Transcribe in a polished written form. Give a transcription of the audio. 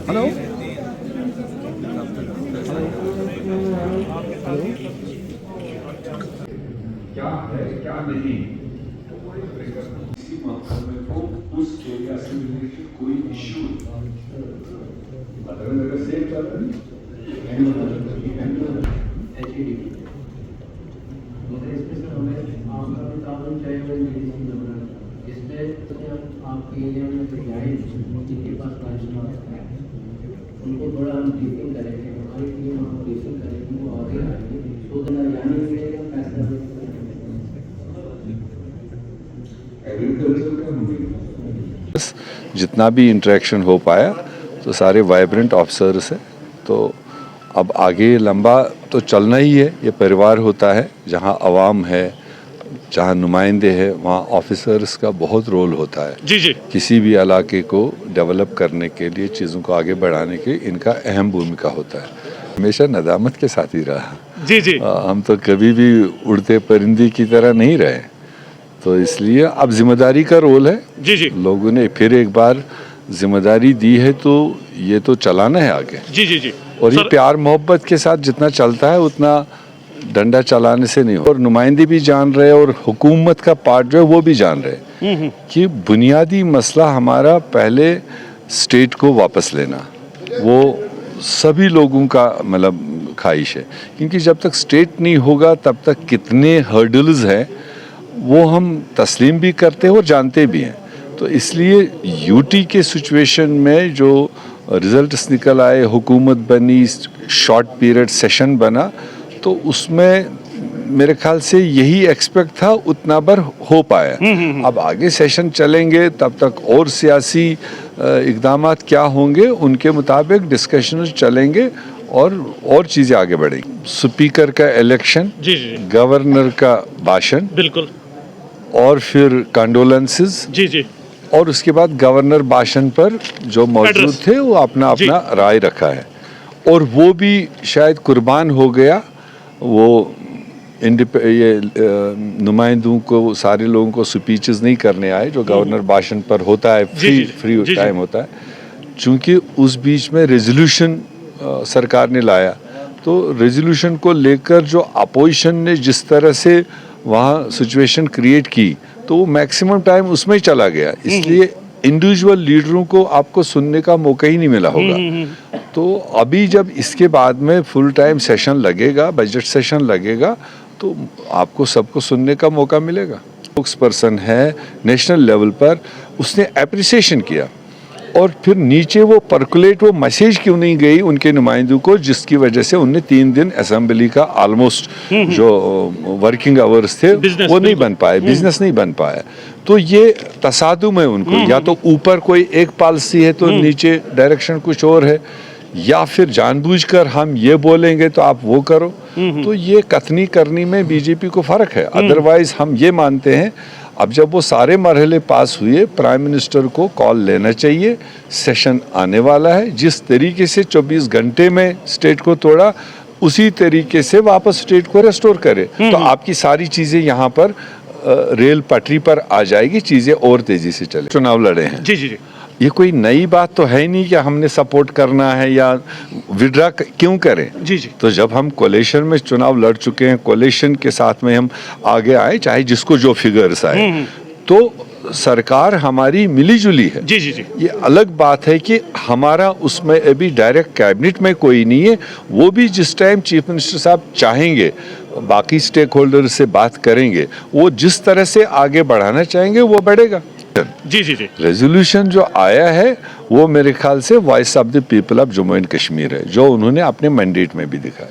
Hello क्या है क्या नहीं इसी महत्व को उस एरिया से रिलेटेड कोई इश्यू मतलब मेरा सेम चल रहा है मगर इसमें सर हमें आपका भी कानून चाहिए हुआ मेडिसिन नंबर इसमें आपके एरिया में जो जाए जिनके पास लाइसेंस है उनको थोड़ा हम ब्रीफिंग करेंगे हमारी टीम हम ब्रीफिंग करेंगे वो आगे आएंगे तो यानी मिलेगा फैसला एग्रीकल्चर का मुझे जितना भी इंटरेक्शन हो पाया तो सारे वाइब्रेंट ऑफिसर्स हैं। तो अब आगे लंबा तो चलना ही है, ये परिवार होता है, जहाँ अवाम है, जहाँ नुमाइंदे हैं, वहाँ ऑफिसर्स का बहुत रोल होता है। जी जी किसी भी इलाके को डेवलप करने के लिए, चीज़ों को आगे बढ़ाने के इनका अहम भूमिका होता है। हमेशा नदामत के साथ ही रहा। जी जी हम तो कभी भी उड़ते परिंदे की तरह नहीं रहे, तो इसलिए अब जिम्मेदारी का रोल है। जी जी लोगों ने फिर एक बार जिम्मेदारी दी है तो ये तो चलाना है आगे। जी जी जी और ये प्यार मोहब्बत के साथ जितना चलता है उतना डंडा चलाने से नहीं हो। और नुमाइंदे भी जान रहे और हुकूमत का पार्ट जो है वो भी जान रहे कि बुनियादी मसला हमारा पहले स्टेट को वापस लेना, वो सभी लोगों का मतलब ख्वाहिश है। क्योंकि जब तक स्टेट नहीं होगा तब तक कितने हर्डल्स हैं वो हम तस्लीम भी करते हैं और जानते भी हैं। तो इसलिए यूटी के सिचुएशन में जो रिजल्ट्स निकल आए, हुकूमत बनी, शॉर्ट पीरियड सेशन बना, तो उसमें मेरे ख्याल से यही एक्सपेक्ट था, उतना बार हो पाया। अब आगे सेशन चलेंगे तब तक और सियासी इक़दामात क्या होंगे उनके मुताबिक डिस्कशन चलेंगे और चीज़ें आगे बढ़ेंगी। स्पीकर का इलेक्शन, जी जी गवर्नर का भाषण, बिल्कुल, और फिर कंडोलेंसेस, जी जी और उसके बाद गवर्नर भाषण पर जो मौजूद थे वो अपना राय रखा है। और वो भी शायद कुर्बान हो गया, वो ये नुमाइंदों को, सारे लोगों को स्पीचेस नहीं करने आए जो गवर्नर भाषण पर होता है, फ्री टाइम होता है। चूँकि उस बीच में रेजोल्यूशन सरकार ने लाया, तो रेजोल्यूशन को लेकर जो अपोजिशन ने जिस तरह से वहाँ सिचुएशन क्रिएट की, तो वो मैक्सिमम टाइम उसमें ही चला गया। इसलिए इंडिविजुअल लीडरों को आपको सुनने का मौका ही नहीं मिला होगा। तो अभी जब इसके बाद में फुल टाइम सेशन लगेगा, बजट सेशन लगेगा, तो आपको सबको सुनने का मौका मिलेगा। स्पोक्स पर्सन है नेशनल लेवल पर, उसने अप्रिसिएशन किया, और फिर नीचे वो पर्कुलेट, वो मैसेज क्यों नहीं गई उनके नुमाइंदों को, जिसकी वजह से उनने 3 दिन असेंबली का ऑलमोस्ट जो वर्किंग आवर्स थे वो नहीं बन पाए, बिजनेस नहीं बन पाया। तो ये तसादुम है उनको, या तो ऊपर कोई एक पॉलिसी है तो नीचे डायरेक्शन कुछ और है, या फिर जानबूझकर हम ये बोलेंगे तो आप वो करो। तो ये कथनी करनी में बीजेपी को फर्क है। अदरवाइज हम ये मानते हैं अब जब वो सारे मरहले पास हुए, प्राइम मिनिस्टर को कॉल लेना चाहिए, सेशन आने वाला है, जिस तरीके से 24 घंटे में स्टेट को तोड़ा उसी तरीके से वापस स्टेट को रेस्टोर करे, तो आपकी सारी चीज़ें यहाँ पर रेल पटरी पर आ जाएगी, चीज़ें और तेज़ी से चले। चुनाव लड़े हैं, जी जी जी, ये कोई नई बात तो है नहीं कि हमने सपोर्ट करना है या विड्रा क्यों करें। जी जी, तो जब हम कोलेशन में चुनाव लड़ चुके हैं, कोलेशन के साथ में हम आगे आए, चाहे जिसको जो फिगर्स आए, तो सरकार हमारी मिली जुली है। जी जी जी, ये अलग बात है कि हमारा उसमें अभी डायरेक्ट कैबिनेट में कोई नहीं है। वो भी जिस टाइम चीफ मिनिस्टर साहब चाहेंगे, बाकी स्टेक होल्डर से बात करेंगे, वो जिस तरह से आगे बढ़ाना चाहेंगे वो बढ़ेगा। जी जी जी, रेजोल्यूशन जो आया है वो मेरे ख्याल से voice of the people of Jammu and Kashmir है, जो उन्होंने अपने मैंडेट में भी दिखाया।